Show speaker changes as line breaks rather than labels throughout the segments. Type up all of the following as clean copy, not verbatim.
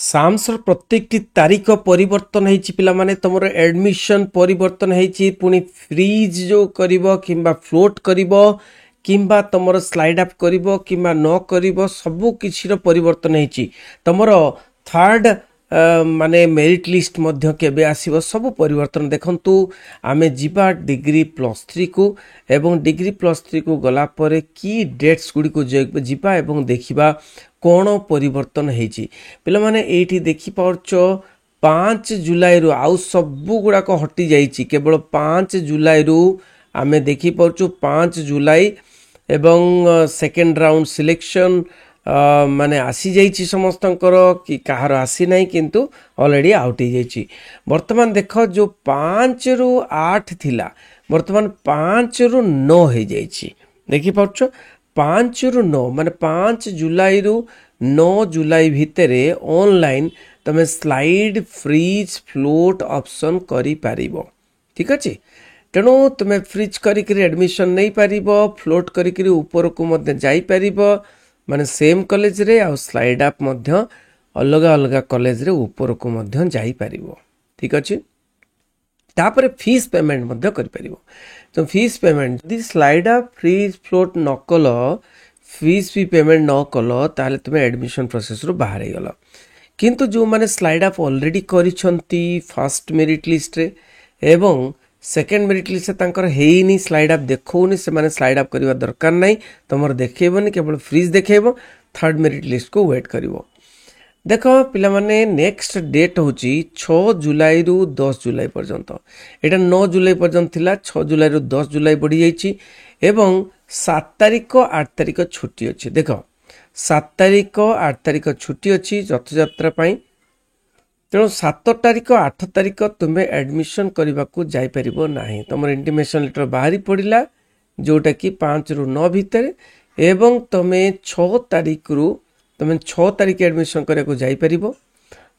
साम्सर प्रत्येक तारीख परिवर्तन होती पिला माने तुम एडमिशन परिवर्तन होती पुणी फ्रीज जो करिवो किंबा फ्लोट करिवो किंबा तुम स्लाइड अप करिवो किंबा न करिवो सबु किछि रो परिवर्तन होती तुम थर्ड माने मेरिट लिस्ट मध्य केबे आसीबो सब परिवर्तन देखंतु आमे जिबा डिग्री +3 को एवं डिग्री +3 को गला परे की डेट्स गुडी को जिबा एवं देखिबा कोण परिवर्तन हेची पिला माने एठी देखि पाउचो 5 जुलाई रु आउ सबु गुडा को हटि जाईची केवल 5 जुलाई रु आमे देखि पाउचो 5 जुलाई एवं सेकेंड राउंड सिलेक्शन माने आसी जाइछि समस्तंकर कि कहार आसी नाही किंतु ऑलरेडी आउट ही जाइछि वर्तमान देखो जो 5 रु 8 थिला वर्तमान 5 रु 9 हे जाइछि देखि पाउछो 5 रु 9 माने 5 जुलाई रु 9 जुलाई भितरे ऑनलाइन तमे स्लाइड फ्रीज फ्लोट ऑप्शन करि पारिबो ठीक अछि तेणु तुम फ्रीज करी एडमिशन नहीं पारिबो फ्लोट करी ऊपर को मध्य जाई पारिबो माने सेम कॉलेज रे आ स्लाइड अप मध्य अलग अलग कॉलेज रे ऊपर को मध्य जाई पारिबो ठीक अछि तापर फीस पेमेंट मध्य करि पारिबो तो फीस पेमेंट यदि स्लाइड अप फ्रीज फ्लोट न कलो फीस भी पेमेंट न कलो ताले तुम एडमिशन प्रोसेस रो बाहर हे गलो किंतु जो माने स्लाइड अप ऑलरेडी करिसंती फर्स्ट मेरिट लिस्ट रे एवं सेकेंड मेरिट लिस्ट तांकर हेइनी स्लाइड अप देखौनी से माने स्लाइड अप करबा दरकार नाही तमर देखेबनी केवल फ्रीज देखेबो थर्ड मेरिट लिस्ट को वेट करिवो देखो पिला माने नेक्स्ट डेट होची 6 जुलाई रु 10 जुलाई पर्यंत एटा 9 जुलाई पर्यंत थिला 6 जुलाई रु 10 जुलाई बढ़ी जाईची एवं 7 तारिख 8 तारिख छुट्टी अछि देखो 7 तारिख 8 तारिख छुट्टी अछि रथयात्रा पई तेणु 7 तारिख 8 तारिख तुम्हें एडमिशन करने को जापर ना तुम इंटीमेशन लेटर बाहरी पड़ा जोटा कि 5 रु 9 भितर एवं तुम्हें 6 तारिख रु तुम्हें 6 तारिख एडमिशन करने को जापर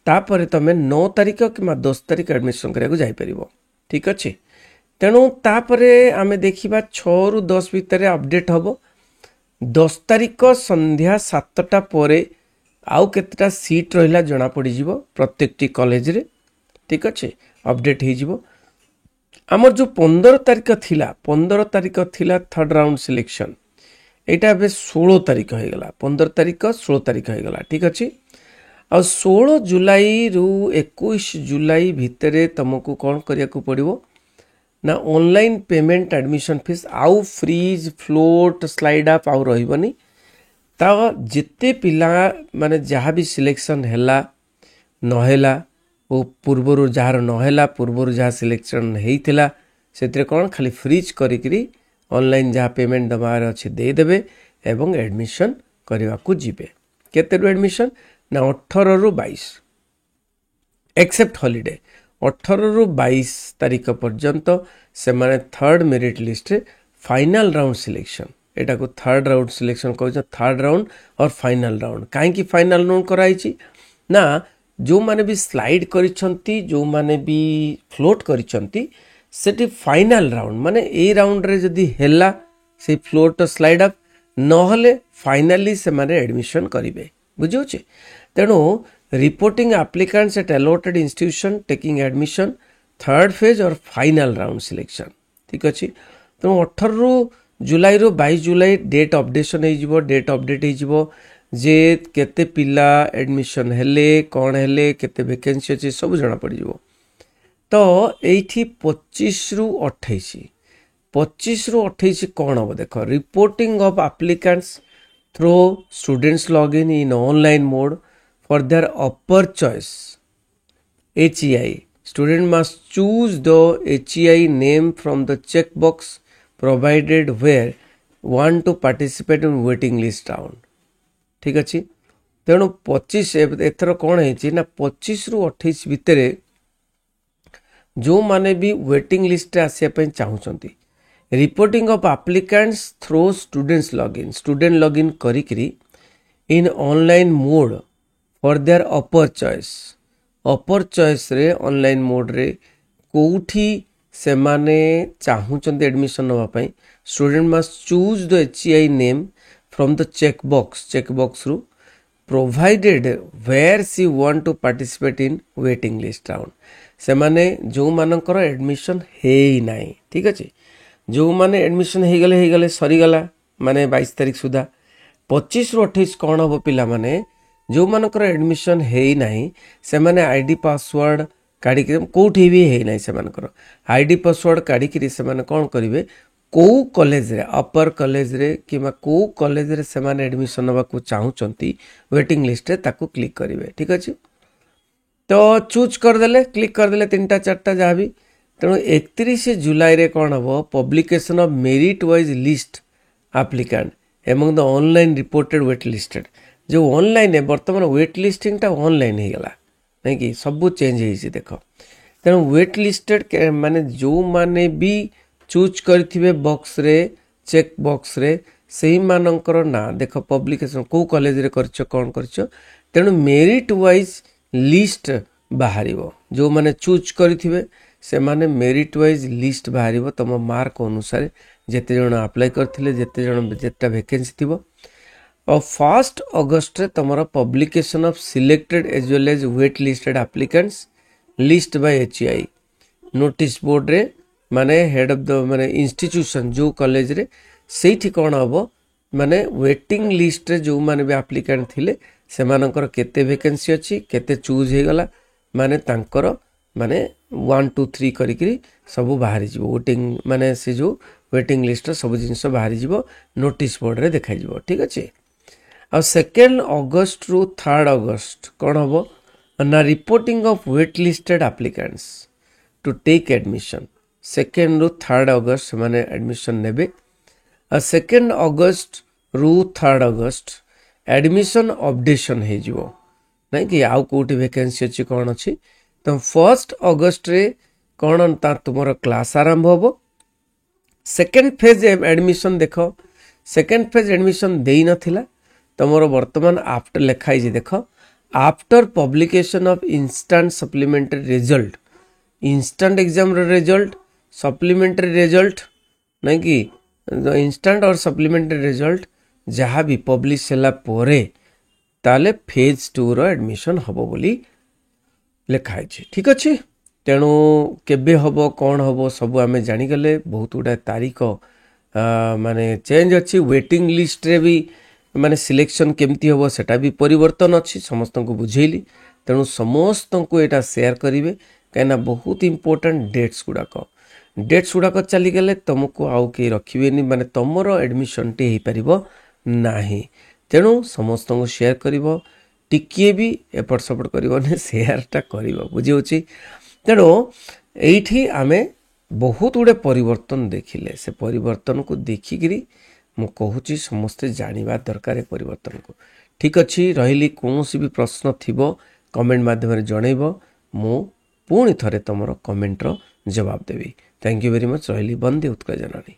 तापर तुम्हें 9 तारिख कि 10 तारिख एडमिशन करने को जापर ठीक अच्छे तेणु तापर आम देखा 6 रु 10 भितर अपडेट हम 10 तारिख संध्या 7टा पर आउ केतटा सीट रहिला जना पड़ी जीवो प्रत्येकटी कॉलेज रे ठीक अच्छे अपडेट हो जीवो हमर जो 15 तारिख थिला थर्ड राउंड सिलेक्शन एटा बे 16 तारिख हो गला 15 तारिख 16 तारिख हो गला ठीक अच्छे आ 16 जुलाई रु 21 जुलाई भितरे तुमको कौन करिया को पड़िवो ना ऑनलाइन पेमेंट एडमिशन फीस आउ फ्रीज फ्लोट स्लाइड अप आउ रहिबनी ता जिते पिला माने जहाँ भी सिलेक्शन हैला नहेला वो पूर्वर जार नहेला पूर्वर जहाँ सिलेक्शन होता से कौन खाली फ्रीज करी ऑनलाइन जहाँ पेमेंट दबार अच्छे देदेवे एवं एडमिशन करने को जीवे केते एडमिशन ना 18 रु 22 एक्सेप्ट हॉलिडे 18 रु 22 तारीख पर्यंत से माने थर्ड मेरिट लिस्ट रे फाइनल राउंड सिलेक्शन एटा को थर्ड राउंड सिलेक्शन कहछ थर्ड राउंड और फाइनल राउंड काहे की फाइनल राउंड कराइछि ना जो माने भी स्लाइड करिसंती जो माने भी फ्लोट करिसंती सेठी फाइनल राउंड माने ए राउंड रे जदी हेला से फ्लोट स्लाइड अप न हले फाइनली से माने एडमिशन करिवे बुझियो छे तेनो reporting applicants at allotted institution taking admission third phase और फाइनल राउंड सिलेक्शन ठीक अछि तो 18 रु जुलाई रु 22 जुलाई डेट अपडेशन हो डेट अपडेट हो जे केते पिला एडमिशन हेले कौन हेले केते वैकेंसी अच्छे सब जना पड़ जिवो तो एठी 25 रु 28 कौन हम देखो reporting of applicants through students login in online mode for their upper choice HEI student must choose the HEI name from the checkbox provided where want to participate in waiting list round ठीक अच्छे तेणु 25 एथर कौन है ना 25 रु 28 भितर जो माने भी वेटिंग लिस्ट आसिया चाहूँगी reporting of applicants through student login करी in online mode for their upper choice रे ऑनलाइन मोड रे कोठी से माने चाहूँगी एडमिशन नापी student must choose the HEI name from the checkbox रु provided where she want to participate in waiting list round से माने जो मानकर एडमिशन है नहीं ठीक अच्छे जो माने एडमिशन हो गले सरीगला माने 22 तारिख सुधा 25 रु 28 कौन हम पिला माने जो मानकर एडमिशन है नहीं से माने आईडी पासवर्ड काढ़ी कौटी भी है नहीं से मानकर आईडी पासवर्ड काढ़ी से माने कौन करेंगे कौ कॉलेज रे अपर कॉलेज रे किमा कौ कॉलेज रे से माने एडमिशन नबा को चाहूचंती वेटिंग लिस्ट रे ताको क्लिक करेंगे ठीक अच्छे तो चूज करदेले क्लिक करदेले 3टा 4टा जहाँ भी तेणु 31 जुलाई रे कौन हम publication of merit wise list applicant among the online reported wait listed जो ऑनलाइन है बर्तमान वेट लिस्टिंग टा ऑनलाइन हो गला नहीं कि सब चेंज हो देख तेणु वेट लिस्टेड माने जो माने भी चूज करथिबे बॉक्स रे चेक बॉक्स रे सही मानकर ना देख पब्लिकेशन को कॉलेज रे करछ कोन करछ तेणु मेरिट वाइज लिस्ट बाहरिबो जो माने चूज करथिबे से माने मेरिट वाइज लिस्ट बाहरिबो तम मार्क अनुसार जेते जण अप्लाई करथिले जेते जण जेटा वैकेंसी थिबो और 1 अगस्त रे तमरो publication of selected as well as wait listed applicants list by HEI notice board रे माने हेड ऑफ द माने इंस्टीट्यूशन जो कॉलेज रे सेठी कोन हबो माने वेटिंग लिस्ट रे जो माने भी एप्लिकेंट थिले से मानकर केते वैकेंसी अछि केते चूज हे गला माने तांकर माने 1 2 3 करी करी सब बाहरी जीवो वेटिंग माने से जो वेटिंग लिस्ट सब जिंस बाहरी जीवो नोटिस बोर्ड रे देखाई जीवो ठीक अछि आ 2 अगस्त रु 3 अगस्त कोन हबो ना reporting of wait listed applicants to take admission 2 रु 3 अगस्त माने एडमिशन नेबे आ 2 अगस्त रु 3 अगस्त एडमिशन अपडेशन हे जीवो नहीं कि आउ कोटी वैकेंसी अछि कोन अछि तो 1 अगस्त रे कोन ता तुमरो क्लास आरंभ होबो सेकंड फेज एडमिशन देखो सेकंड फेज एडमिशन देई नथिला तुमरो वर्तमान आफ्टर लिखाई जे देखो after publication of instant supplementary result instant exam रो रिजल्ट सप्लीमेंटरी रिजल्ट नहीं कि इंस्टेंट और सप्लीमेंटरी रिजल्ट जहाँ भी पब्लिश होला पोरे ताले फेज 2 रो एडमिशन हबो बोली लिखाई छै ठीक अछि तेणु केबे हबो कोन हबो सब आमे जानि गले बहुत गुडा तारीख माने चेंज अछि वेटिंग लिस्ट रे भी माने सिलेक्शन केमती हबो सेटा भी परिवर्तन अछि समस्त को बुझेली तेणु समस्त को एटा शेयर करिवे काइना बहुत इंपोर्टेंट डेट्स गुड़ाक चली गले तुमको आउ के रखिबेनी माने तमरो एडमिशन टे हे परिबो नाही तेणु समस्त को शेयर करिवो टिकिए भी एपट सपट करिवो ने शेयर टा करिवो बुझियोछि तेणु एठी आमे बहुत गुडे परिवर्तन देखिले से परिवर्तन को देखिकरी मु कहूची समस्त जानिबा दरकार परिवर्तन को ठीक अछि रहिली कोनोसी भी प्रश्न थिबो कमेंट माध्यम रे जणैबो मु पुणी थरे तमरो कमेंट रो जवाब देबी थैंक यू वेरी मच रहिली बंदे उत्कल जननी।